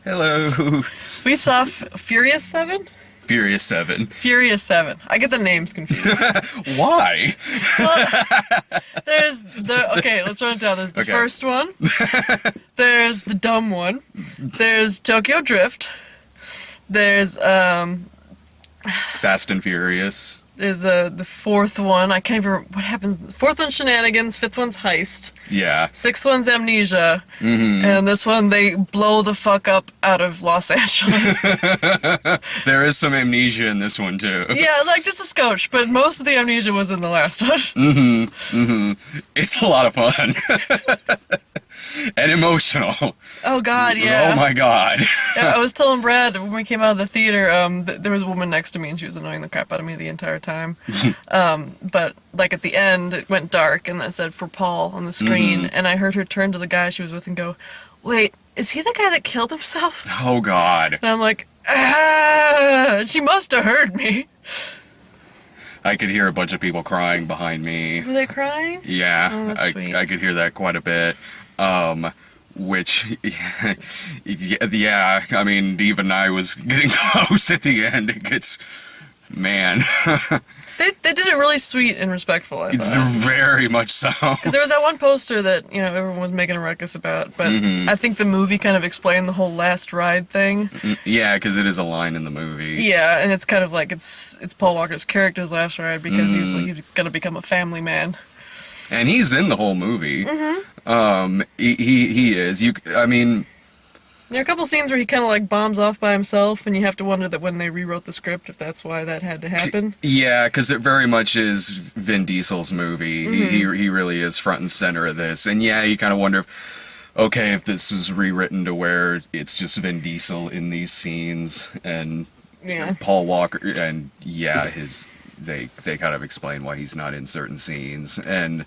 Hello. We saw Furious 7? Furious 7. Furious 7. I get the names confused. Why? Well, okay, let's run it down. There's the first one. There's the dumb one. There's Tokyo Drift. There's, Fast and Furious. There's the fourth one. I can't even remember what happens. The fourth one's Shenanigans. Fifth one's Heist. Yeah. Sixth one's Amnesia. Mm-hmm. And this one, they blow the fuck up out of Los Angeles. There is some amnesia in this one, too. Yeah, like just a scotch, but most of the amnesia was in the last one. Mm-hmm. Mm-hmm. It's a lot of fun. And emotional. Oh, God, yeah. Oh, my God. Yeah, I was telling Brad when we came out of the theater, there was a woman next to me and she was annoying the crap out of me the entire time. But, like, at the end, it went dark and it said for Paul on the screen, and I heard her turn to the guy she was with and go, "Wait, is he the guy that killed himself?" Oh, God. And I'm like, ah, she must have heard me. I could hear a bunch of people crying behind me. Were they crying? Yeah, Oh, that's sweet. I could hear that quite a bit. Which, yeah, I mean, even I was getting close at the end. It gets, man. They did it really sweet and respectful, I thought. Very much so. Because there was that one poster that, everyone was making a ruckus about, but I think the movie kind of explained the whole last ride thing. Yeah, because it is a line in the movie. Yeah, and it's kind of like, it's Paul Walker's character's last ride because he's going to become a family man. And he's in the whole movie. He is. I mean... There are a couple scenes where he kind of like bombs off by himself, and you have to wonder that when they rewrote the script, if that's why that had to happen. Yeah, because it very much is Vin Diesel's movie. He really is front and center of this. And yeah, you kind of wonder if this was rewritten to where it's just Vin Diesel in these scenes, and Paul Walker, and yeah, they kind of explain why he's not in certain scenes. And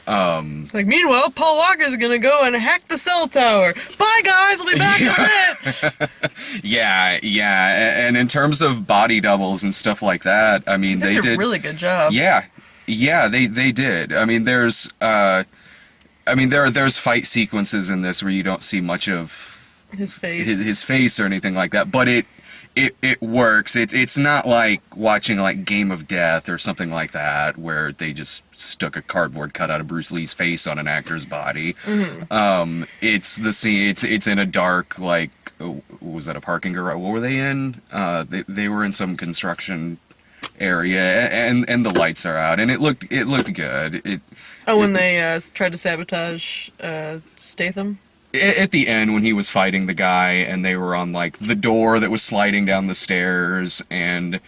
like, meanwhile, Paul Walker's gonna go and hack the cell tower. Bye, guys. I'll be back in a bit. Yeah. And in terms of body doubles and stuff like that, I mean, they did a really good job. Yeah, they did. I mean, there's fight sequences in this where you don't see much of his face, his face or anything like that, but it works. It's not like watching like Game of Death or something like that where they just stuck a cardboard cutout of Bruce Lee's face on an actor's body. It's the scene. It's in a dark, like, was that a parking garage? What were they in? They were in some construction area, and the lights are out, and it looked good. When they tried to sabotage Statham. At the end, when he was fighting the guy, and they were on, like, the door that was sliding down the stairs, and...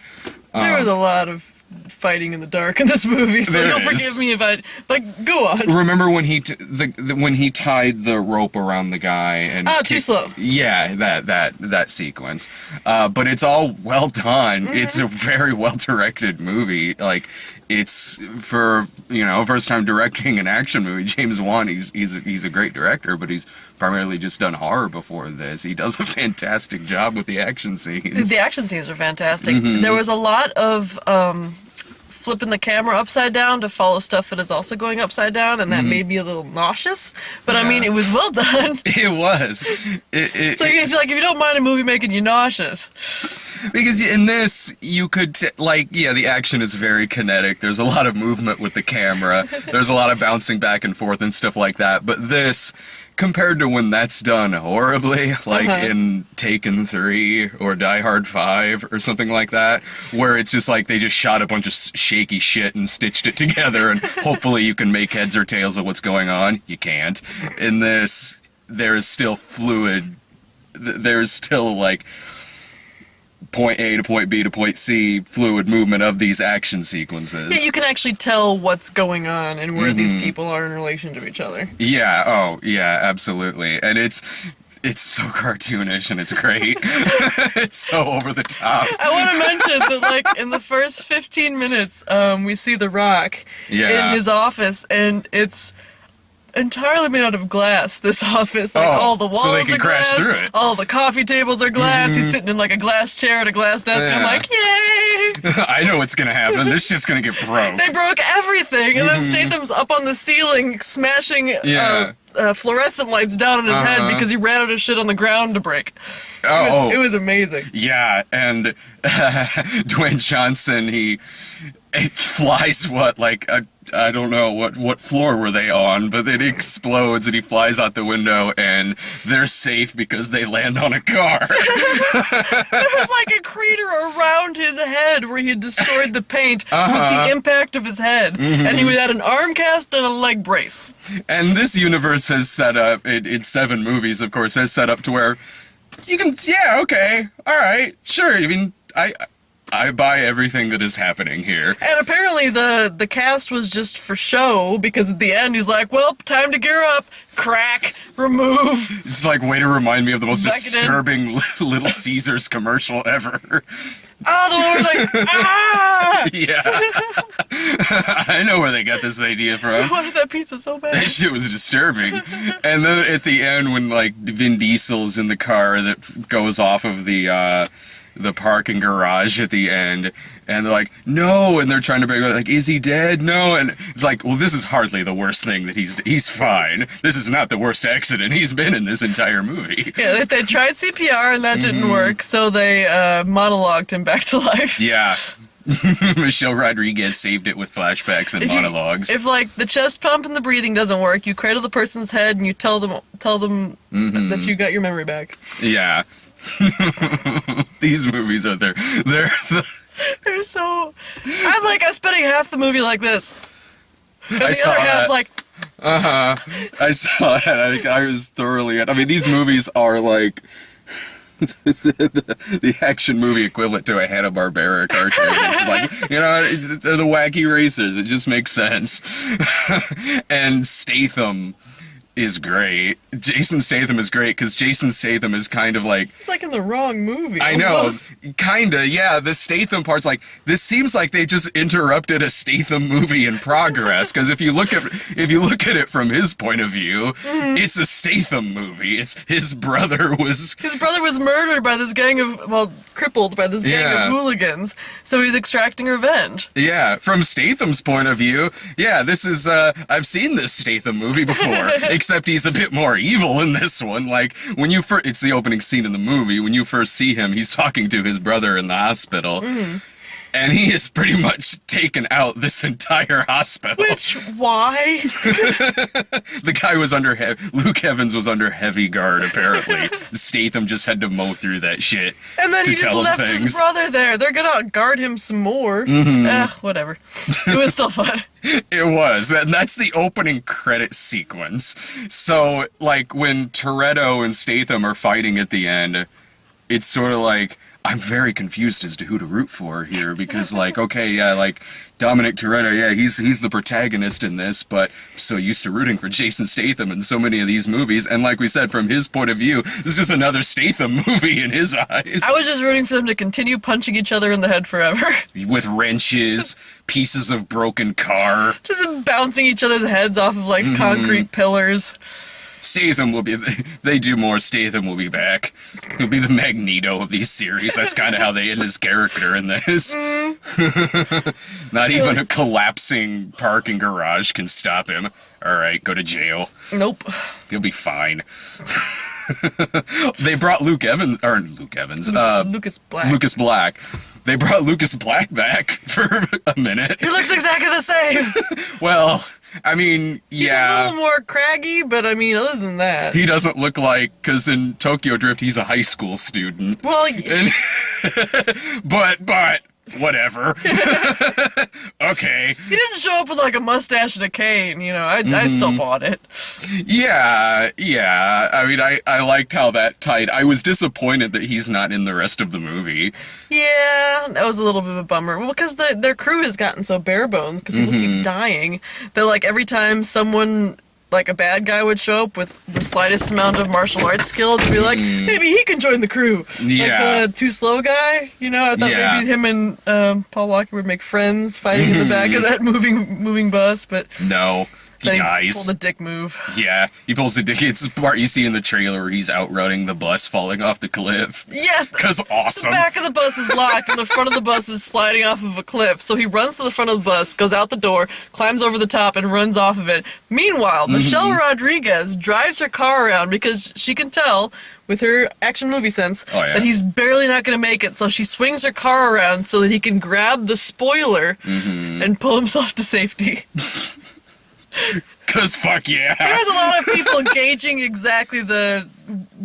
there was a lot of fighting in the dark in this movie, so you'll forgive me if I... But go on. Remember when he when he tied the rope around the guy and... too slow. Yeah, that sequence. But it's all well done. It's a very well-directed movie. Like, it's for, first time directing an action movie. James Wan, he's a great director, but he's primarily just done horror before this. He does a fantastic job with the action scenes. The action scenes are fantastic. There was a lot of flipping the camera upside down to follow stuff that is also going upside down, and that made me a little nauseous. But I mean, it was well done. It was. So if you don't mind a movie making you nauseous. Because in this, you could, the action is very kinetic. There's a lot of movement with the camera. There's a lot of bouncing back and forth and stuff like that. But this, compared to when that's done horribly, like in Taken 3 or Die Hard 5 or something like that, where it's just like they just shot a bunch of shaky shit and stitched it together, and hopefully you can make heads or tails of what's going on. You can't. In this, there is still fluid. There's still, like, point A to point B to point C fluid movement of these action sequences. Yeah, you can actually tell what's going on and where these people are in relation to each other. Yeah, absolutely. And it's so cartoonish and it's great. It's so over the top. I want to mention that, like, in the first 15 minutes, we see The Rock in his office, and it's entirely made out of glass, this office. Like, all the walls so they can are crash glass, through it. all the coffee tables are glass, he's sitting in like a glass chair at a glass desk, and I'm like, yay! I know what's gonna happen. This shit's gonna get broke. They broke everything, and then Statham's up on the ceiling smashing Yeah. fluorescent lights down on his head because he ran out of shit on the ground to break. Oh, It was amazing. yeah, and Dwayne Johnson, he flies I don't know what floor were they on, but it explodes and he flies out the window and they're safe because they land on a car. There was like a crater around his head where he had destroyed the paint with the impact of his head, and he had an arm cast and a leg brace. And this universe has set up, in 7 movies, of course, has set up to where you can, yeah, okay, all right, sure. I mean, I buy everything that is happening here. And apparently the cast was just for show, because at the end he's like, well, time to gear up, crack, remove. It's like, way to remind me of the most Back it in. disturbing Little Caesars commercial ever. Oh, the Lord's like, ah! Yeah. I know where they got this idea I from. wanted that pizza so bad. That shit was disturbing. And then at the end, when like Vin Diesel's in the car that goes off of the parking garage at the end, and they're like, no, and they're trying to bring like, is he dead? No, and it's like, well, this is hardly the worst thing that he's fine. This is not the worst accident he's been in this entire movie. Yeah, they tried CPR and that didn't work, so they monologued him back to life. Yeah. Michelle Rodriguez saved it with flashbacks and monologues. If like the chest pump and the breathing doesn't work, you cradle the person's head and you tell them that you got your memory back. Yeah. These movies are They're so. I'm spending half the movie like this, and I the saw other half that. like. I saw it. I was thoroughly. I mean, these movies are like the action movie equivalent to a Hanna-Barbera cartoon. It's like, they're the wacky racers. It just makes sense. And Statham is great. Jason Statham is great because Jason Statham is kind of like... It's like in the wrong movie. I know, almost. kinda, yeah. The Statham part's like, this seems like they just interrupted a Statham movie in progress. Because if you look at it from his point of view, it's a Statham movie. It's his brother was murdered by this gang of, crippled by this gang Yeah. of hooligans. So he's extracting revenge. Yeah, from Statham's point of view, yeah, this is, I've seen this Statham movie before, except he's a bit more evil in this one. Like, when you first, it's the opening scene in the movie, when you first see him, he's talking to his brother in the hospital. And he has pretty much taken out this entire hospital. Which, why? The guy was Luke Evans was under heavy guard, apparently. Statham just had to mow through that shit. And then to he just tell him left his things. brother there. They're gonna guard him some more. Whatever. It was still fun. It was. That's the opening credit sequence. So, like, when Toretto and Statham are fighting at the end, it's sort of like, I'm very confused as to who to root for here, because, like, okay, yeah, like, Dominic Toretto, yeah, he's the protagonist in this, but I'm so used to rooting for Jason Statham in so many of these movies, and like we said, from his point of view, this is just another Statham movie in his eyes. I was just rooting for them to continue punching each other in the head forever. With wrenches, pieces of broken car. Just bouncing each other's heads off of, concrete pillars. Statham will be, they do more, Statham will be back. He'll be the Magneto of these series. That's kind of how they end his character in this. Not even a collapsing parking garage can stop him. Alright, go to jail. Nope. He'll be fine. They brought Lucas Black. Lucas Black. They brought Lucas Black back for a minute. He looks exactly the same. Well, I mean, yeah. He's a little more craggy, but I mean, other than that. He doesn't look like, because in Tokyo Drift, he's a high school student. Well, And, but, whatever. Okay. he didn't show up with a mustache and a cane, I still bought it. Yeah. I mean, I liked how that tied. I was disappointed that he's not in the rest of the movie. Yeah, that was a little bit of a bummer. Well, because their crew has gotten so bare bones, because people keep dying, that every time someone, a bad guy would show up with the slightest amount of martial arts skills, it'd be like, maybe he can join the crew. Yeah. Like the Too Slow guy, I thought maybe him and Paul Walker would make friends fighting in the back of that moving bus, but... No. Then dies. Pull the dick move. Yeah, he pulls the dick. It's the part you see in the trailer where he's outrunning the bus falling off the cliff. Yeah. Because awesome. The back of the bus is locked and the front of the bus is sliding off of a cliff. So he runs to the front of the bus, goes out the door, climbs over the top, and runs off of it. Meanwhile, Michelle Rodriguez drives her car around because she can tell, with her action movie sense, that he's barely not going to make it. So she swings her car around so that he can grab the spoiler and pull himself to safety. Because fuck yeah. There's a lot of people gauging exactly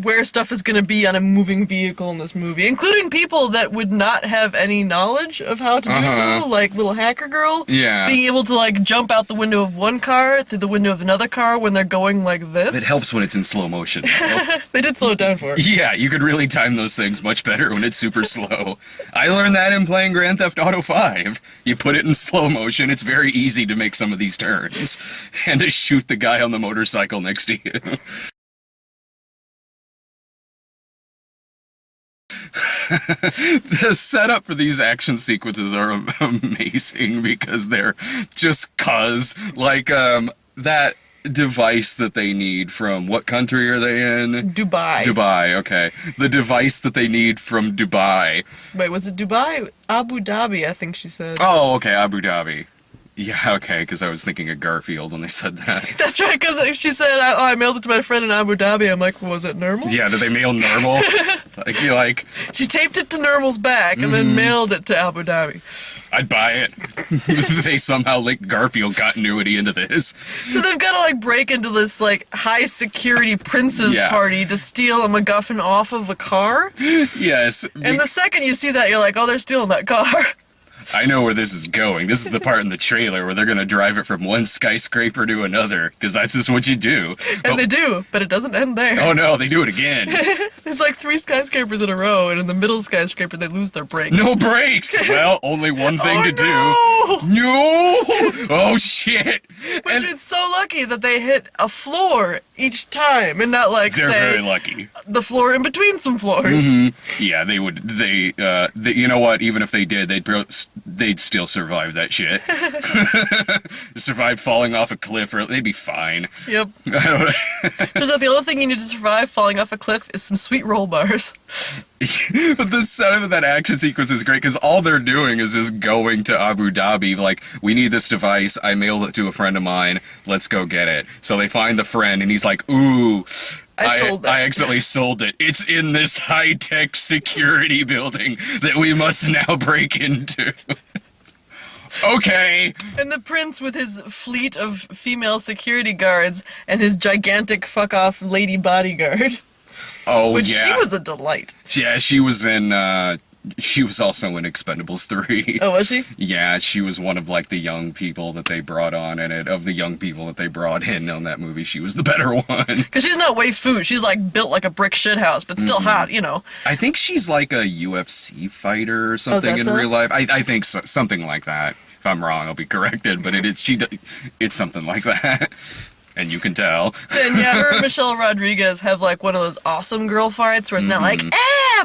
where stuff is going to be on a moving vehicle in this movie, including people that would not have any knowledge of how to do so, like little hacker girl. Yeah. Being able to like jump out the window of one car through the window of another car when they're going like this. It helps when it's in slow motion. They did slow it down for her. Yeah, you could really time those things much better when it's super slow. I learned that in playing Grand Theft Auto 5. You put it in slow motion, it's very easy to make some of these turns. And to shoot the guy on the motorcycle next to you. The setup for these action sequences are amazing because they're just like that device that they need from what country are they in? Dubai. Dubai, okay. The device that they need from Dubai. Wait, was it Dubai? Abu Dhabi, I think she said. Oh, okay, Abu Dhabi. Yeah, okay, because I was thinking of Garfield when they said that. That's right, because she said, I mailed it to my friend in Abu Dhabi. I'm like, well, was it normal? Yeah, did they mail normal? like, she taped it to Normal's back and then mailed it to Abu Dhabi. I'd buy it. They somehow linked Garfield continuity into this. So they've got to like break into this like high security prince's party to steal a MacGuffin off of a car. Yes. And the second you see that, you're like, oh, they're stealing that car. I know where this is going. This is the part in the trailer where they're going to drive it from one skyscraper to another, because that's just what you do. And they do, but it doesn't end there. Oh no, they do it again. There's like 3 skyscrapers in a row, and in the middle skyscraper, they lose their brakes. No brakes! Well, only one thing to do. No! Oh shit! But it's so lucky that they hit a floor each time, and not like, they're say, very lucky. The floor in between some floors. Yeah, they would. You know what? Even if they did, they'd still survive that shit. Survive falling off a cliff, or they'd be fine. Yep. Turns out the only thing you need to survive falling off a cliff is some sweet roll bars. But the setup of that action sequence is great because all they're doing is just going to Abu Dhabi. Like, we need this device. I mailed it to a friend of mine. Let's go get it. So they find the friend, and he's like, "Ooh, I accidentally sold it. It's in this high-tech security building that we must now break into." Okay. And the prince with his fleet of female security guards and his gigantic fuck-off lady bodyguard. Oh, which yeah. She was a delight. Yeah, she was in, she was also in Expendables 3. Oh, was she? Yeah, she was one of, like, the young people that they brought on in it. Of the young people that they brought in on that movie, she was the better one. Because she's not waifu. She's, like, built like a brick shithouse, but still hot, you know. I think she's, like, a UFC fighter or something in real life. I think so, something like that. If I'm wrong, I'll be corrected, but it's something like that. And you can tell. And yeah, her and Michelle Rodriguez have like one of those awesome girl fights where it's not like,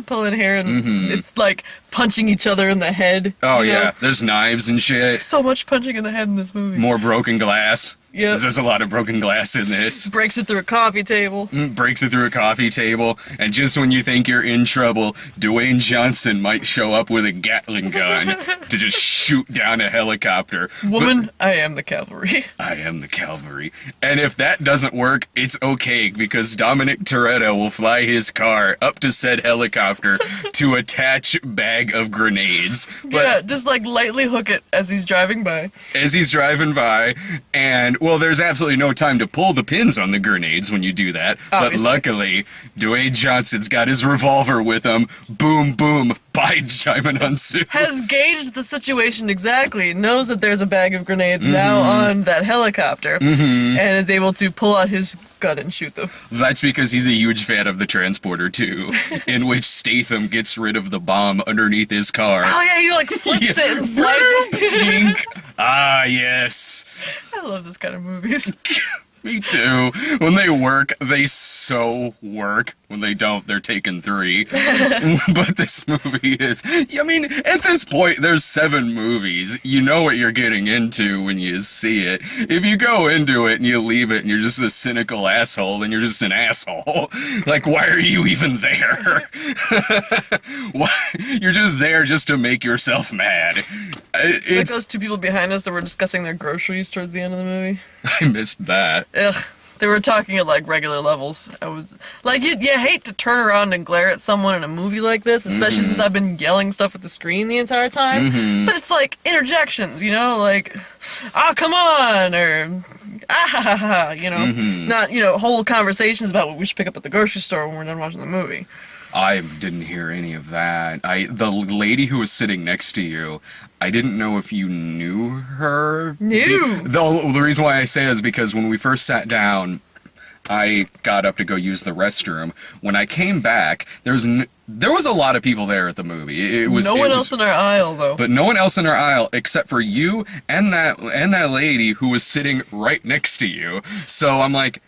pulling hair and it's like punching each other in the head. Oh, yeah. There's knives and shit. So much punching in the head in this movie. More broken glass. Yeah. There's a lot of broken glass in this. Breaks it through a coffee table. Breaks it through a coffee table. And just when you think you're in trouble, Dwayne Johnson might show up with a Gatling gun to just shoot down a helicopter. Woman, I am the cavalry. I am the cavalry. And if that doesn't work, it's okay, because Dominic Toretto will fly his car up to said helicopter to attach bag of grenades. But yeah, just like lightly hook it as he's driving by. And, well, there's absolutely no time to pull the pins on the grenades when you do that. Obviously. But luckily, Dwayne Johnson's got his revolver with him. Boom, boom, by Jaimin Hunsu. Has gauged the situation exactly, knows that there's a bag of grenades now on that helicopter, and is able to pull out his gun and shoot them. That's because he's a huge fan of The Transporter 2, in which Statham gets rid of the bomb underneath his car. Oh yeah, he like flips it and slides it. Chink. Ah, yes. I love this kind of movies. Me too. When they work, they so work. When they don't, they're taking 3. But this movie is, I mean, at this point, there's 7 movies. You know what you're getting into when you see it. If you go into it and you leave it and you're just a cynical asshole, then you're just an asshole. Like, why are you even there? Why? You're just there just to make yourself mad. Like It's, those 2 people behind us that were discussing their groceries towards the end of the movie. I missed that. Ugh. They were talking at like regular levels. I was like, you hate to turn around and glare at someone in a movie like this, especially since I've been yelling stuff at the screen the entire time. But it's like interjections, you know, like, ah, come on, or ah ha ha ha, you know, not, you know, whole conversations about what we should pick up at the grocery store when we're done watching the movie. I didn't hear any of that. The lady who was sitting next to you, I didn't know if you knew her. The reason why I say is because when we first sat down, I got up to go use the restroom. When I came back, there was a lot of people there at the movie. No one else in our aisle, though. But no one else in our aisle except for you and that lady who was sitting right next to you. So I'm like,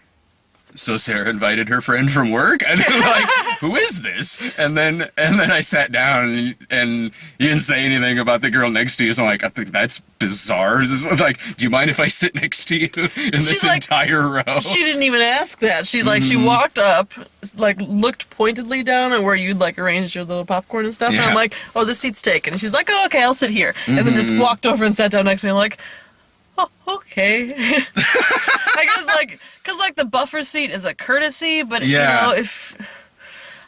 so Sarah invited her friend from work? And I'm like, who is this? And then I sat down and you didn't say anything about the girl next to you. So I'm like, I think that's bizarre. This is like, do you mind if I sit next to you in this entire row? She didn't even ask that. She she walked up, like looked pointedly down at where you'd like arranged your little popcorn and stuff. Yeah. And I'm like, oh, the seat's taken. And she's like, oh, okay, I'll sit here. And then just walked over and sat down next to me. I'm like, oh, okay. I guess because the buffer seat is a courtesy, but you know, if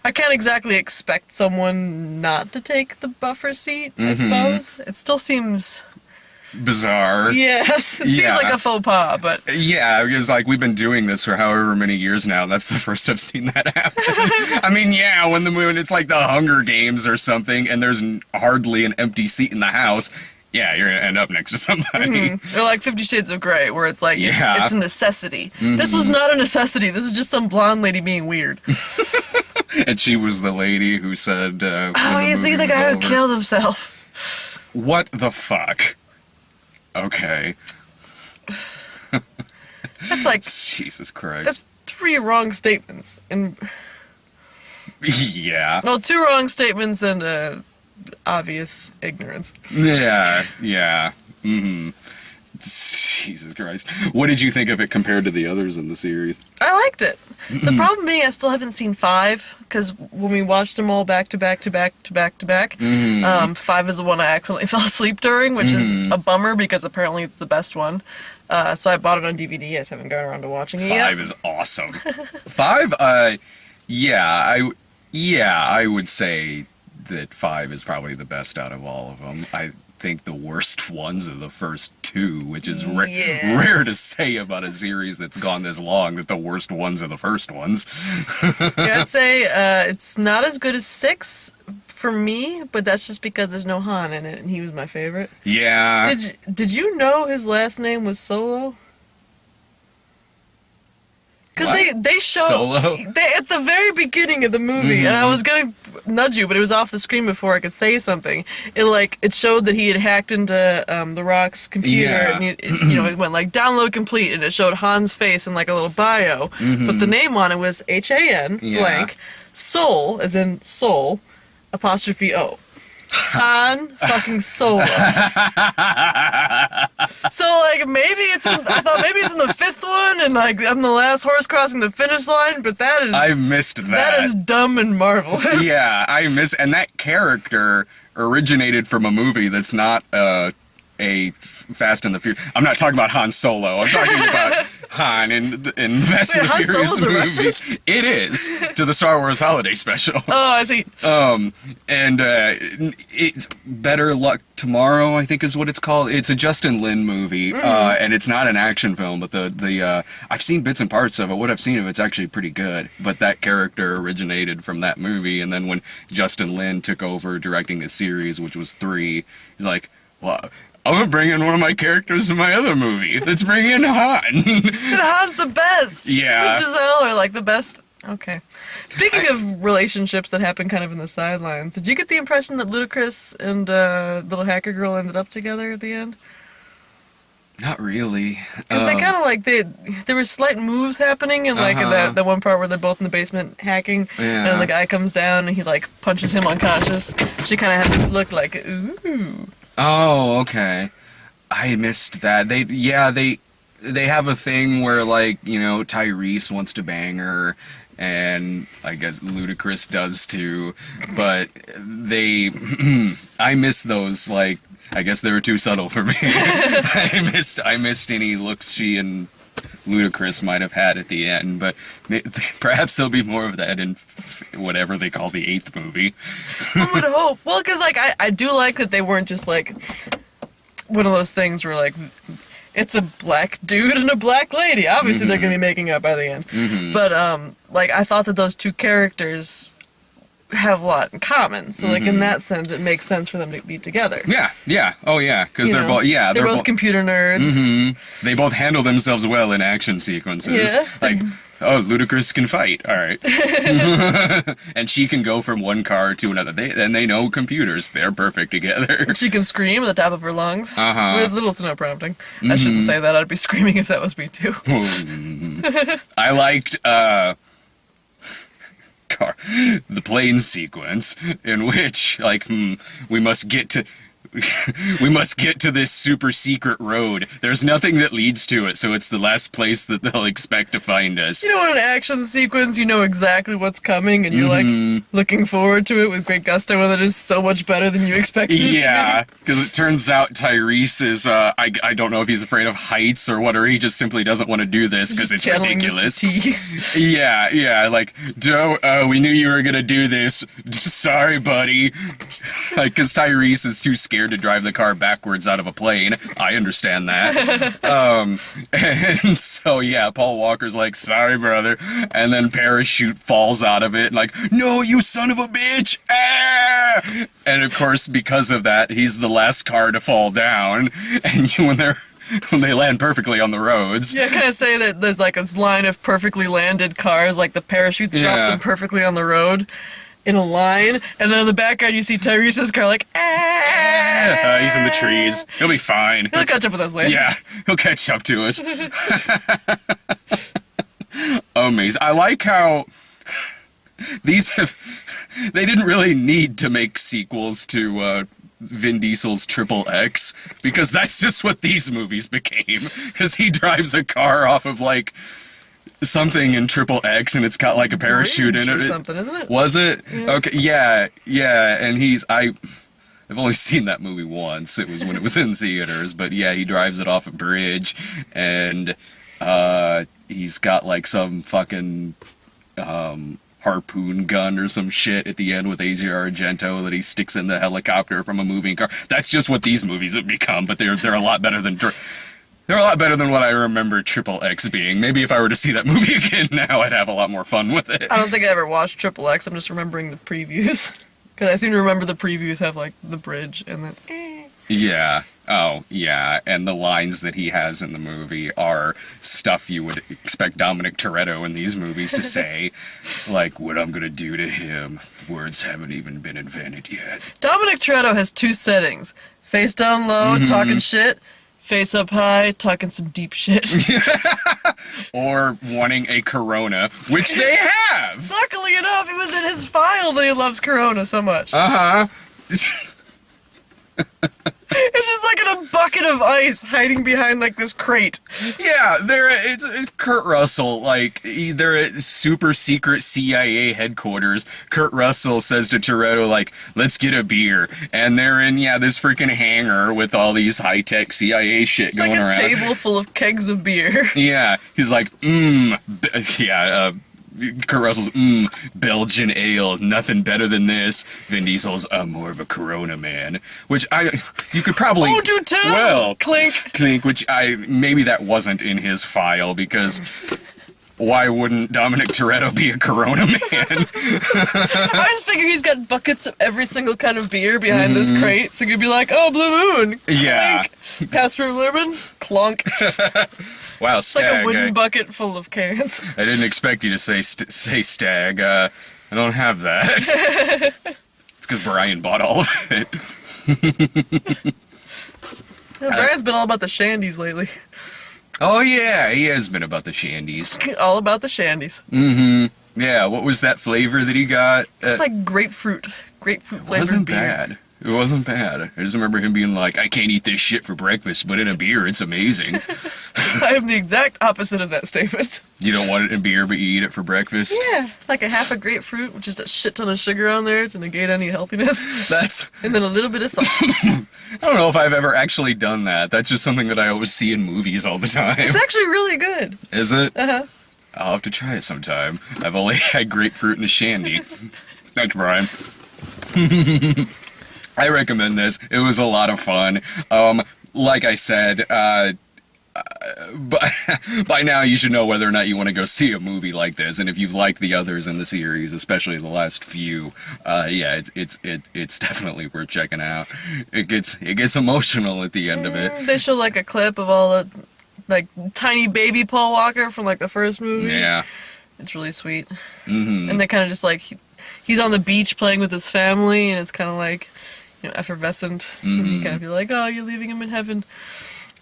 I can't exactly expect someone not to take the buffer seat, I suppose it still seems bizarre. Yes, it seems like a faux pas, but yeah, because like we've been doing this for however many years now. That's the first I've seen that happen. I mean, yeah, when it's like the Hunger Games or something, and there's hardly an empty seat in the house. Yeah, you're gonna end up next to somebody. They're like 50 Shades of Grey, where it's like, it's a necessity. This was not a necessity. This is just some blonde lady being weird. And she was the lady who said, oh, you see the guy who killed himself. What the fuck? Okay. That's like... Jesus Christ. That's 3 wrong statements. And yeah. Well, 2 wrong statements and obvious ignorance. Yeah. Jesus Christ. What did you think of it compared to the others in the series? I liked it. The problem being I still haven't seen 5, because when we watched them all back to back to back to back to back, 5 is the one I accidentally fell asleep during, which is a bummer because apparently it's the best one. So I bought it on DVD. I just haven't gone around to watching it yet. 5 is awesome. 5, I would say that 5 is probably the best out of all of them. I think the worst ones are the first 2, which is rare to say about a series that's gone this long, that the worst ones are the first ones. Yeah, I'd say it's not as good as 6 for me, but that's just because there's no Han in it, and he was my favorite. Yeah. Did you know his last name was Solo? Because they show Solo? at the very beginning of the movie, and I was gonna nudge you, but it was off the screen before I could say something. It showed that he had hacked into The Rock's computer, and it went like download complete, and it showed Han's face in like a little bio, but the name on it was HAN blank Sol, as in soul, apostrophe O. Han fucking Solo. So like I thought maybe it's in the 5th one, and like I'm the last horse crossing the finish line, but I missed that. That is dumb and marvelous. Yeah, and that character originated from a movie that's not a Fast and the Furious. I'm not talking about Han Solo. I'm talking about Han in Fast and the Furious movies. It is to the Star Wars Holiday Special. Oh, I see. And it's Better Luck Tomorrow, I think is what it's called. It's a Justin Lin movie, and it's not an action film, but the I've seen bits and parts of it. What I've seen of it's actually pretty good. But that character originated from that movie, and then when Justin Lin took over directing the series, which was 3, he's like, well, I'm gonna bring in one of my characters in my other movie. Let's bring in Han. And Han's the best. Yeah. And Giselle are like the best. Okay. Speaking of relationships that happen kind of in the sidelines, did you get the impression that Ludacris and Little Hacker Girl ended up together at the end? Not really. Because they kind of like there were slight moves happening in like that one part where they're both in the basement hacking, Yeah. and the guy comes down and he like punches him unconscious. She kind of had this look like ooh. Oh, okay. I missed that. They have a thing where, like, you know, Tyrese wants to bang her, and I guess Ludacris does too, but I miss those, like, I guess they were too subtle for me. I missed any looks she and Ludacris might have had at the end, but perhaps there'll be more of that in whatever they call the 8th movie. I would hope. Well, because like I do like that they weren't just like one of those things where like it's a black dude and a black lady. Obviously, they're gonna be making up by the end. But like I thought that those two characters have a lot in common. So like in that sense, it makes sense for them to be together. Yeah. Oh, yeah. Because they're both. Yeah, they're both computer nerds. They both handle themselves well in action sequences. Yeah. Like, oh, Ludacris can fight. All right. And she can go from one car to another. They know computers. They're perfect together. She can scream at the top of her lungs Uh-huh. with little to no prompting. I shouldn't say that. I'd be screaming if that was me too. I liked the plane sequence in which, like, we must get to this super secret road. There's nothing that leads to it, so it's the last place that they'll expect to find us. You know, in an action sequence, you know exactly what's coming, and you're like looking forward to it with great gusto, and it is so much better than you expected it to Yeah, because it turns out Tyrese is, I don't know if he's afraid of heights or what, or he just simply doesn't want to do this because it's channeling ridiculous. Mr. T. Yeah, like, we knew you were gonna do this. Sorry, buddy. Like, because Tyrese is too scared to drive the car backwards out of a plane. I understand that. And so, yeah, Paul Walker's like, sorry, brother. And then Parachute falls out of it, and like, no, you son of a bitch! Ah! And of course, because of that, he's the last car to fall down. And when they land perfectly on the roads. Yeah, kind of say that there's like this line of perfectly landed cars, like the parachutes drop them perfectly on the road in a line, and then in the background you see Tyrese's car like, he's in the trees. He'll be fine. He'll catch up with us later. Yeah, he'll catch up to us. Amazing. I like how they didn't really need to make sequels to Vin Diesel's Triple X, because that's just what these movies became. Because he drives a car off of, like, something in Triple X, and it's got, like, a parachute in it. Or something, isn't it? Was it? Yeah. Okay, yeah, and I've only seen that movie once. It was when it was in theaters, but yeah, he drives it off a bridge, and he's got, like, some fucking harpoon gun or some shit at the end with Asia Argento that he sticks in the helicopter from a moving car. That's just what these movies have become, but they're a lot better than what I remember Triple X being. Maybe if I were to see that movie again now, I'd have a lot more fun with it. I don't think I ever watched Triple X. I'm just remembering the previews. Because I seem to remember the previews have, like, the bridge and then... Yeah. Oh, yeah. And the lines that he has in the movie are stuff you would expect Dominic Toretto in these movies to say. Like, what I'm gonna do to him. Words haven't even been invented yet. Dominic Toretto has two settings. Face down low, talking shit. Face up high, talking some deep shit. Or wanting a Corona, which they have! Luckily enough, it was in his file that he loves Corona so much. Uh-huh. It's just like in a bucket of ice hiding behind like this crate. Yeah, it's Kurt Russell, like, they're at super secret CIA headquarters. Kurt Russell says to Toretto, like, let's get a beer. And they're in, this freaking hangar with all these high-tech CIA shit going around. Like a table full of kegs of beer. Yeah, he's like, Kurt Russell's, Belgian ale, nothing better than this. Vin Diesel's, more of a Corona man. Which you could probably... Oh, do tell! Well, Clink, which maybe that wasn't in his file, because why wouldn't Dominic Toretto be a Corona man? I just figure he's got buckets of every single kind of beer behind this crate, so you'd be like, oh, Blue Moon! Clink. Yeah. Casper Luhrmann? Clunk. Wow, It's Stag. like a wooden bucket full of cans. I didn't expect you to say Stag. I don't have that. It's because Brian bought all of it. Brian's been all about the shandies lately. Oh yeah, he has been about the shandies. All about the shandies. Mm-hmm. Yeah, what was that flavor that he got? It's like grapefruit flavored Wasn't beer. bad. It wasn't bad. I just remember him being like, I can't eat this shit for breakfast, but in a beer, it's amazing. I am the exact opposite of that statement. You don't want it in beer, but you eat it for breakfast? Yeah, like a half a grapefruit with just a shit ton of sugar on there to negate any healthiness. That's... And then a little bit of salt. I don't know if I've ever actually done that. That's just something that I always see in movies all the time. It's actually really good. Is it? Uh-huh. I'll have to try it sometime. I've only had grapefruit and a shandy. Thanks, Brian. I recommend this. It was a lot of fun. Like I said, but by now you should know whether or not you want to go see a movie like this, and if you've liked the others in the series, especially the last few, yeah, it's definitely worth checking out. It gets emotional at the end of it. They show like a clip of all the like tiny baby Paul Walker from like the first movie. Yeah. It's really sweet. Mm-hmm. And they're kind of just like he's on the beach playing with his family, and it's kind of like, you know, effervescent. Mm-hmm. And you kind of feel like, oh, you're leaving him in heaven.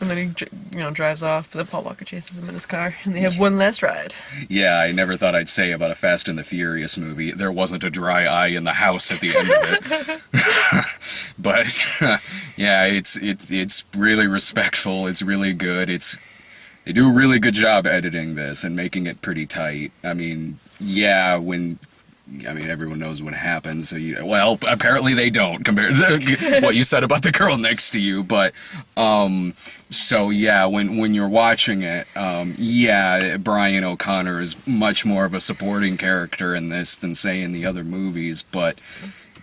And then he, you know, drives off. But then Paul Walker chases him in his car, and they have one last ride. Yeah, I never thought I'd say about a Fast and the Furious movie, there wasn't a dry eye in the house at the end of it. But yeah, it's really respectful. It's really good. They do a really good job editing this and making it pretty tight. I mean, yeah, everyone knows what happens. So well, apparently they don't compared to what you said about the girl next to you. But so yeah, when you're watching it, yeah, Brian O'Connor is much more of a supporting character in this than say in the other movies. But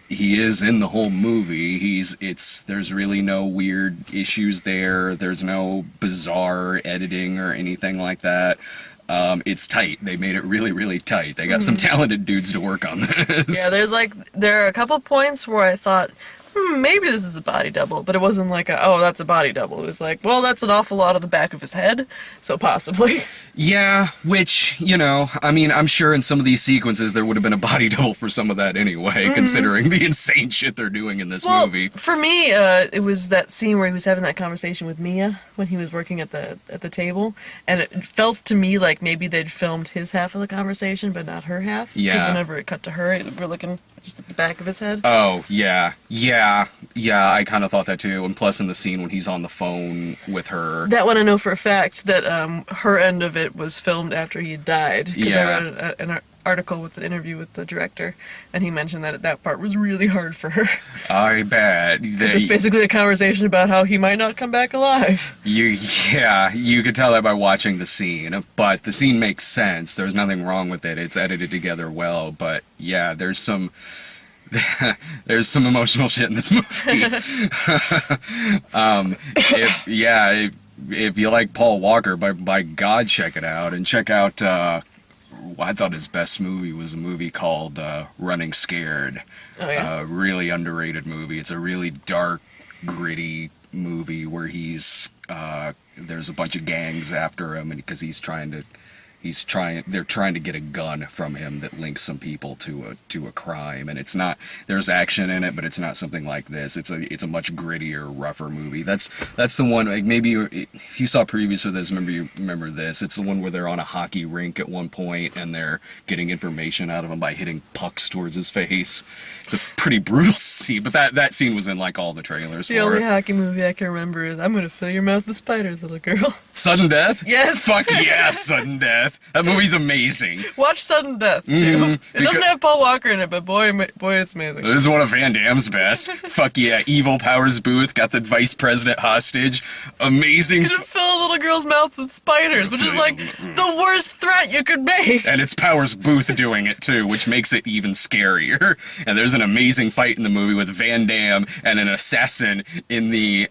he is in the whole movie. There's really no weird issues there. There's no bizarre editing or anything like that. It's tight. They made it really, really tight. They got some talented dudes to work on this. Yeah, there are a couple points where I thought, maybe this is a body double, but it wasn't like oh, that's a body double. It was like, well, that's an awful lot of the back of his head, so possibly. Yeah, which, you know, I mean, I'm sure in some of these sequences there would have been a body double for some of that anyway, considering the insane shit they're doing in this movie. For me, it was that scene where he was having that conversation with Mia when he was working at the table, and it felt to me like maybe they'd filmed his half of the conversation, but not her half. Yeah. Because whenever it cut to her, we're looking just at the back of his head. Oh, yeah, I kind of thought that too, and plus in the scene when he's on the phone with her. That one I know for a fact that her end of it was filmed after he died. Because I read an article with an interview with the director, and he mentioned that part was really hard for her. I bet. It's basically a conversation about how he might not come back alive. You could tell that by watching the scene, but the scene makes sense. There's nothing wrong with it. It's edited together well, but yeah, there's some emotional shit in this movie. If you like Paul Walker, by God, check it out, and check out. I thought his best movie was a movie called Running Scared. Oh yeah. Really underrated movie. It's a really dark, gritty movie where there's a bunch of gangs after him, and because they're trying to get a gun from him that links some people to a crime, and there's action in it, but it's not something like this. It's a much grittier, rougher movie. That's the one, like, maybe if you saw previous to this, remember this. It's the one where they're on a hockey rink at one point and they're getting information out of him by hitting pucks towards his face. It's a pretty brutal scene, but that scene was in like all the trailers The for only it. hockey movie I can remember is I'm gonna fill your mouth with spiders, little girl. Sudden Death? Yes. Fuck yeah, Sudden Death. That movie's amazing. Watch Sudden Death, Jim. It doesn't have Paul Walker in it, but boy, it's amazing. This is one of Van Damme's best. Fuck yeah, Evil Powers Booth got the vice president hostage. Amazing. You're gonna fill a little girl's mouth with spiders, which is like the worst threat you could make. And it's Powers Booth doing it too, which makes it even scarier. And there's an amazing fight in the movie with Van Damme and an assassin in the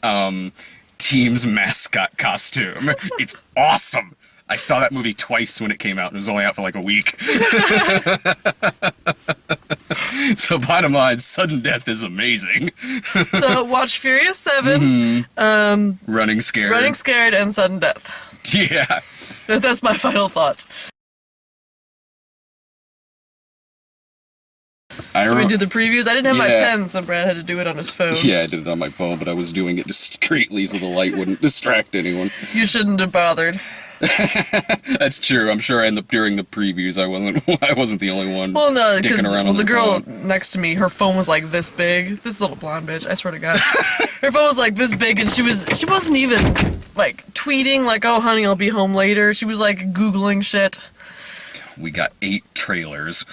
team's mascot costume. It's awesome. I saw that movie twice when it came out, and it was only out for like a week. So bottom line, Sudden Death is amazing. So watch Furious 7, Running Scared. Running Scared, and Sudden Death. Yeah. That's my final thoughts. So we did the previews. I didn't have my Yeah. pen, so Brad had to do it on his phone. Yeah, I did it on my phone, but I was doing it discreetly so the light wouldn't distract anyone. You shouldn't have bothered. That's true. I'm sure during the previews I wasn't the only one. Well, no, because dicking around on the their girl phone. next to me, her phone was like this big. This little blonde bitch, I swear to God, her phone was like this big, and she wasn't even like tweeting like, "Oh, honey, I'll be home later." She was like Googling shit. We got 8 trailers.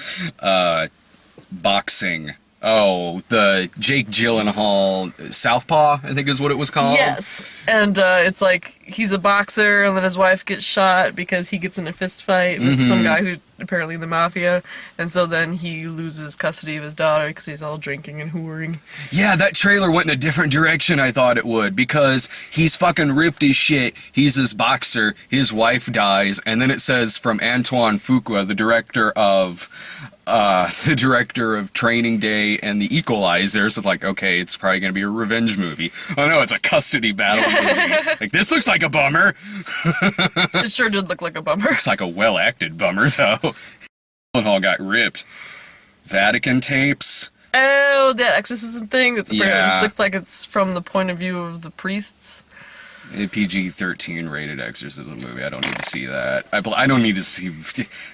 Boxing. Oh, the Jake Gyllenhaal Southpaw, I think is what it was called. Yes, and it's like he's a boxer, and then his wife gets shot because he gets in a fist fight with some guy who's apparently in the mafia, and so then he loses custody of his daughter because he's all drinking and whoring. Yeah, that trailer went in a different direction I thought it would, because he's fucking ripped as shit. He's this boxer, his wife dies, and then it says from Antoine Fuqua, the director of Training Day and The Equalizer. So it's like, okay, it's probably gonna be a revenge movie. Oh no, it's a custody battle movie. Like, this looks like a bummer. It sure did look like a bummer. Looks like a well-acted bummer, though. Gyllenhaal got ripped. Vatican tapes. Oh, that exorcism thing. That's apparently Yeah. looked like it's from the point of view of the priests. A PG-13 rated exorcism movie. I don't need to see that. I don't need to see...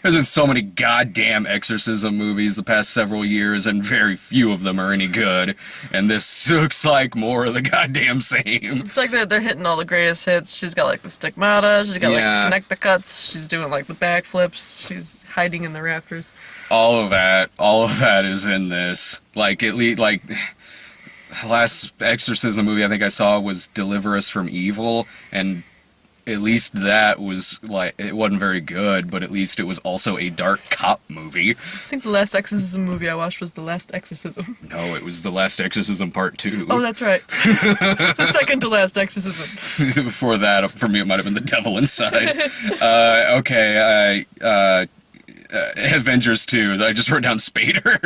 There's been so many goddamn exorcism movies the past several years, and very few of them are any good. And this looks like more of the goddamn same. It's like they're hitting all the greatest hits. She's got like the stigmata. She's got Yeah. like connect the cuts. She's doing like the backflips. She's hiding in the rafters. All of that is in this. Like, at least, like... The last exorcism movie I think I saw was Deliver Us from Evil, and at least that was, like, it wasn't very good, but at least it was also a dark cop movie. I think the last exorcism movie I watched was The Last Exorcism. No, it was The Last Exorcism Part 2. Oh, that's right. The second to last exorcism. Before that, for me, it might have been The Devil Inside. Avengers 2. I just wrote down Spader.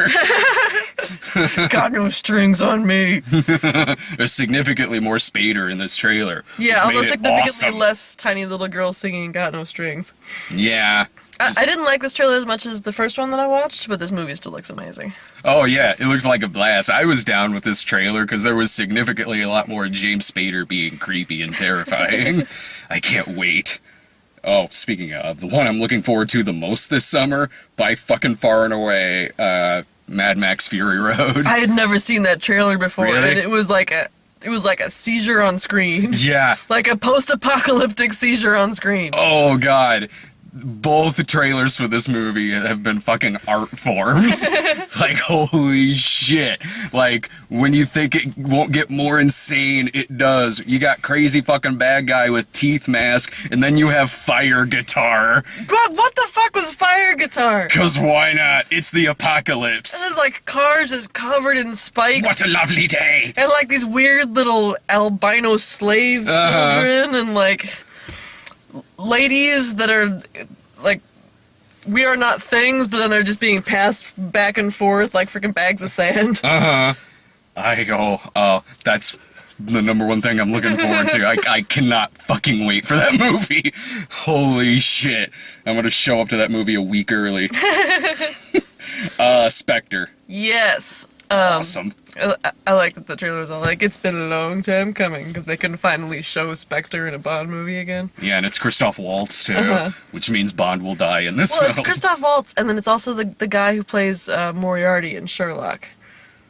Got no strings on me. There's significantly more Spader in this trailer. Yeah, which although made it significantly awesome. less tiny little girl singing Got No Strings. Yeah. I didn't like this trailer as much as the first one that I watched, but this movie still looks amazing. Oh yeah, it looks like a blast. I was down with this trailer because there was significantly a lot more James Spader being creepy and terrifying. I can't wait. Oh, speaking of, the one I'm looking forward to the most this summer, by fucking far and away, Mad Max Fury Road. I had never seen that trailer before, Really? and it was like a seizure on screen. Yeah. Like a post-apocalyptic seizure on screen. Oh god. Both trailers for this movie have been fucking art forms. Like, holy shit. Like, when you think it won't get more insane, it does. You got crazy fucking bad guy with teeth mask, and then you have fire guitar. What the fuck was fire guitar? Cause why not? It's the apocalypse. This is like cars just covered in spikes. What a lovely day. And like these weird little albino slave children and like ladies that are like, we are not things, but then they're just being passed back and forth like freaking bags of sand. That's the number one thing I'm looking forward to. I cannot fucking wait for that movie. Holy shit. I'm gonna show up to that movie a week early. Spectre. Yes. Awesome. I like that the trailer was all like, it's been a long time coming, because they couldn't finally show Spectre in a Bond movie again. Yeah, and it's Christoph Waltz, too, which means Bond will die in this Well, film. it's Christoph Waltz, and then it's also the guy who plays Moriarty in Sherlock.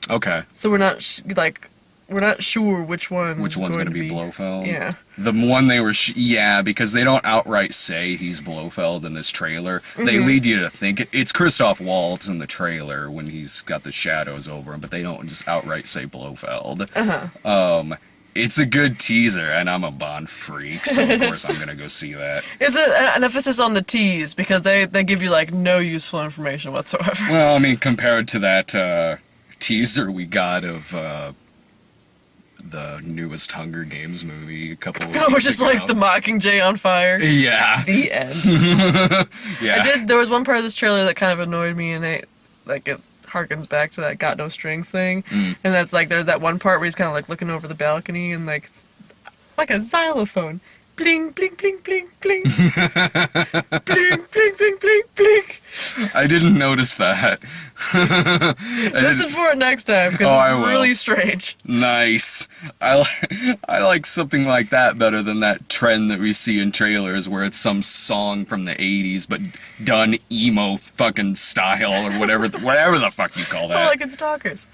Okay. So we're not we're not sure which one. Which one's going to be Blofeld? Yeah. The one they were... yeah, because they don't outright say he's Blofeld in this trailer. They lead you to think it's Christoph Waltz in the trailer when he's got the shadows over him, but they don't just outright say Blofeld. It's a good teaser, and I'm a Bond freak, so of course I'm going to go see that. It's an emphasis on the tease, because they give you, like, no useful information whatsoever. Well, I mean, compared to that teaser we got of... the newest Hunger Games movie a couple of weeks Which is ago. like the Mockingjay on fire. Yeah. The end. Yeah. There was one part of this trailer that kind of annoyed me, and it harkens back to that Got No Strings thing. And that's like, there's that one part where he's kind of like looking over the balcony, and like, it's like a xylophone Bling, bling, bling, bling, bling. Bling, bling, bling, bling, bling. I didn't notice that. Listen for it next time, because I it's will. really strange. Nice. I like something like that better than that trend that we see in trailers where it's some song from the 80s but done emo fucking style or whatever the fuck you call Oh, that. like in Stalkers.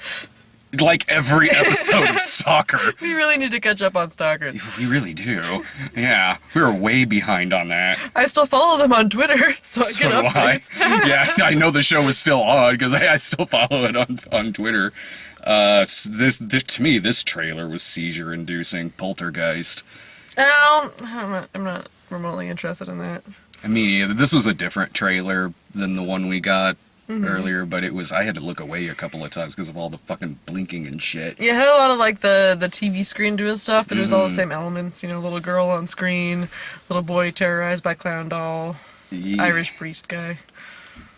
Like every episode of Stalker. We really need to catch up on Stalkers. We really do. Yeah, we were way behind on that. I still follow them on Twitter, so I So get do I. updates. Yeah, I know the show is still on because I still follow it on Twitter. This to me, this trailer was seizure-inducing. Poltergeist. I'm not remotely interested in that. I mean, this was a different trailer than the one we got earlier, but I had to look away a couple of times because of all the fucking blinking and shit. Yeah, it had a lot of like the TV screen doing stuff, but it was all the same elements. You know, little girl on screen, little boy terrorized by clown doll, Yeah. Irish priest guy.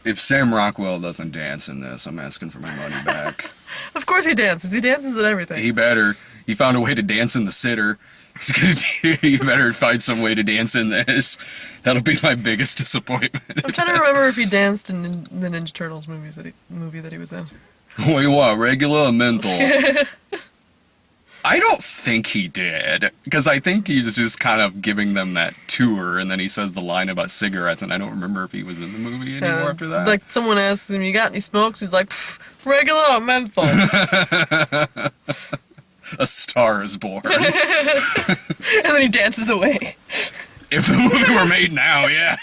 If Sam Rockwell doesn't dance in this, I'm asking for my money back. Of course he dances. He dances at everything. He better. He found a way to dance in The Sitter. He's gonna. He better find some way to dance in this. That'll be my biggest disappointment. I'm trying to remember if he danced in the Ninja Turtles movie that he was in. Wait, what? Regular or mental? I don't think he did, because I think he was just kind of giving them that tour, and then he says the line about cigarettes, and I don't remember if he was in the movie anymore after that. Like someone asks him, "You got any smokes?" He's like, "Regular or menthol." A Star is Born. And then he dances away. If the movie were made now, yeah.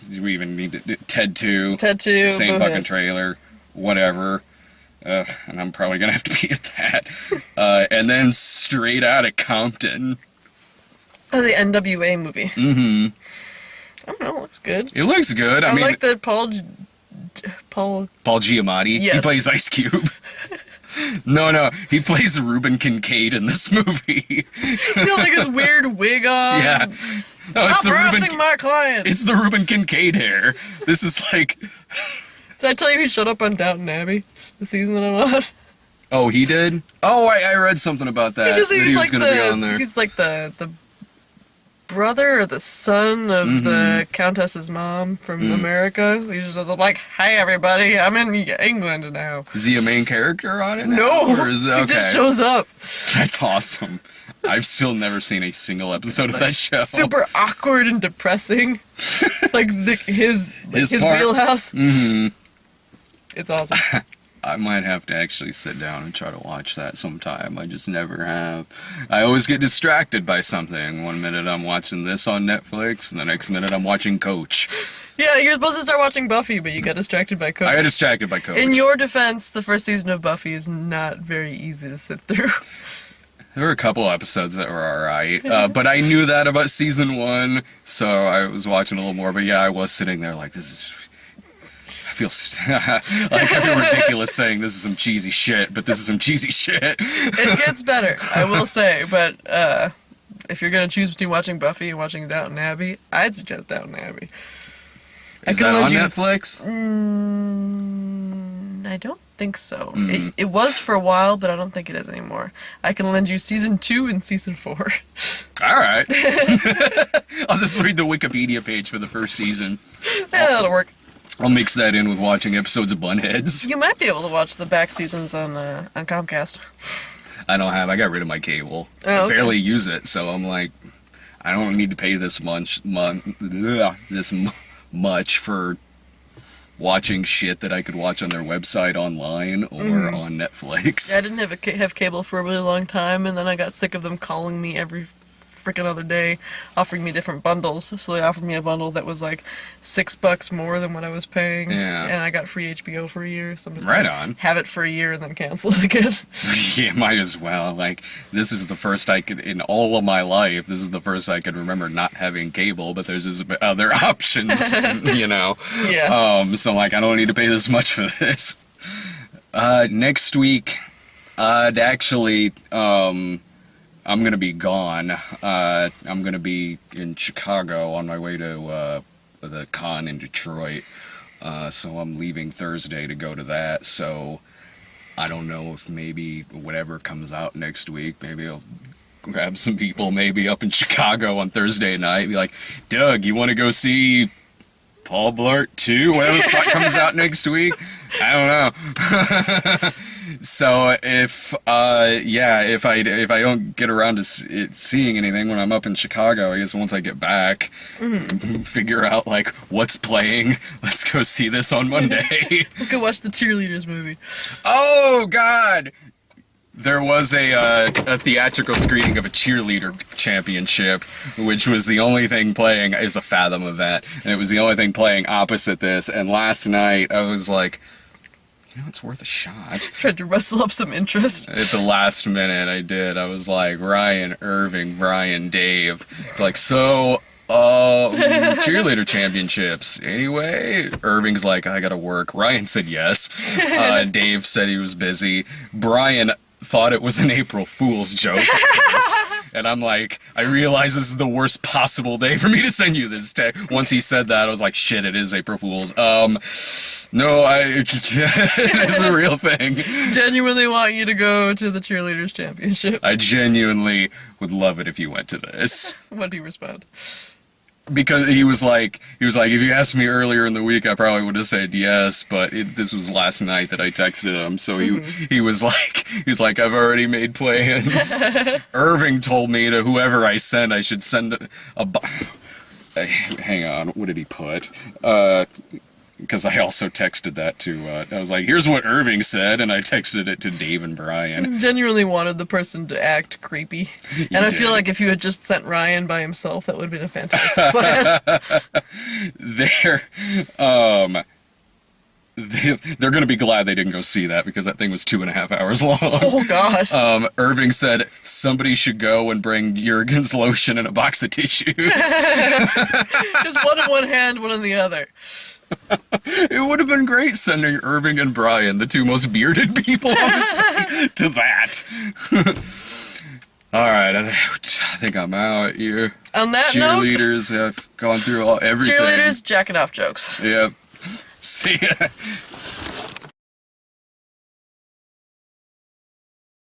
Do we even need to, Ted 2. Ted 2. Same fucking Boo-hiss. trailer. Whatever. And I'm probably gonna have to be at that. And then Straight Outta Compton. Oh, the NWA movie. Mm-hmm. I don't know. It looks good. It looks good. I mean, like that Paul. Paul Giamatti. Yes. He plays Ice Cube. No, he plays Reuben Kincaid in this movie. You know, like his weird wig on. Yeah. No, Stop harassing my client. It's the Reuben Kincaid hair. This is like. Did I tell you he showed up on Downton Abbey, the season that I'm on? Oh, he did? Oh, I read something about that. He's that he was going to be on there. He's like the brother or the son of the Countess's mom from America. He just was like, "Hey, everybody, I'm in England now." Is he a main character on it now? No, Or is it, he just shows up. That's awesome. I've still never seen a single episode of that show. Super awkward and depressing. Like his part. wheelhouse. Mm-hmm. It's awesome. I might have to actually sit down and try to watch that sometime. I just never have. I always get distracted by something. One minute I'm watching this on Netflix, and the next minute I'm watching Coach. Yeah, you're supposed to start watching Buffy, but you got distracted by Coach. I got distracted by Coach. In your defense, the first season of Buffy is not very easy to sit through. There were a couple episodes that were alright, but I knew that about season 1, so I was watching a little more. But yeah, I was sitting there like, this is... I feel ridiculous saying this is some cheesy shit, but this is some cheesy shit. It gets better, I will say, but if you're going to choose between watching Buffy and watching Downton Abbey, I'd suggest Downton Abbey. Is that on Netflix? I don't think so. It was for a while, but I don't think it is anymore. I can lend you season 2 and season 4. Alright. I'll just read the Wikipedia page for the first season. Yeah, that'll work. I'll mix that in with watching episodes of Bunheads. You might be able to watch the back seasons on Comcast. I got rid of my cable. Oh, I okay. barely use it, so I'm like, I don't need to pay this much for watching shit that I could watch on their website online or on Netflix. Yeah, I didn't have cable for a really long time, and then I got sick of them calling me every freaking other day, offering me different bundles. So they offered me a bundle that was like $6 more than what I was paying. Yeah. And I got free HBO for a year. So I'm just Right gonna on. have it for a year and then cancel it again. Yeah, might as well. Like, this is the first I could, in all of my life, this is the first I could remember not having cable, but there's just other options, you know? Yeah. So, like, I don't need to pay this much for this. Next week, I'm gonna be gone. I'm gonna be in Chicago on my way to the con in Detroit. So I'm leaving Thursday to go to that. So I don't know if maybe whatever comes out next week, maybe I'll grab some people maybe up in Chicago on Thursday night. Be like, Doug, you want to go see Paul Blart 2? Whatever the fuck comes out next week? I don't know. So if I don't get around to seeing anything when I'm up in Chicago, I guess once I get back, figure out like what's playing. Let's go see this on Monday. We could watch the Cheerleaders movie. Oh God! There was a theatrical screening of a cheerleader championship, which was the only thing playing. It's a Fathom event, and it was the only thing playing opposite this. And last night I was like, you know, it's worth a shot. Tried to rustle up some interest. At the last minute, I did. I was like, Ryan, Irving, Brian, Dave. It's like, so, cheerleader championships. Anyway, Irving's like, I gotta work. Ryan said yes. Dave said he was busy. Brian thought it was an April Fool's joke. And I'm like, I realize this is the worst possible day for me to send you this text. Once he said that, I was like, shit, it is April Fool's. No, it's a real thing. Genuinely want you to go to the Cheerleaders Championship. I genuinely would love it if you went to this. What did he respond? Because he was like, if you asked me earlier in the week, I probably would have said yes, but this was last night that I texted him, so he was like, I've already made plans. Irving told me to whoever I send, I should send hang on, what did he put? Because I also texted that to, I was like, here's what Irving said, and I texted it to Dave and Brian. Genuinely wanted the person to act creepy. And I feel like if you had just sent Ryan by himself, that would have been a fantastic plan. They're going to be glad they didn't go see that, because that thing was 2.5 hours long. Oh, God. Irving said, somebody should go and bring Jergens lotion and a box of tissues. Just one in one hand, one in the other. It would have been great sending Irving and Brian, the two most bearded people on the site, to that. All right, I think I'm out here. On that Cheerleaders have gone through everything. Cheerleaders, jack it off jokes. Yep. See ya.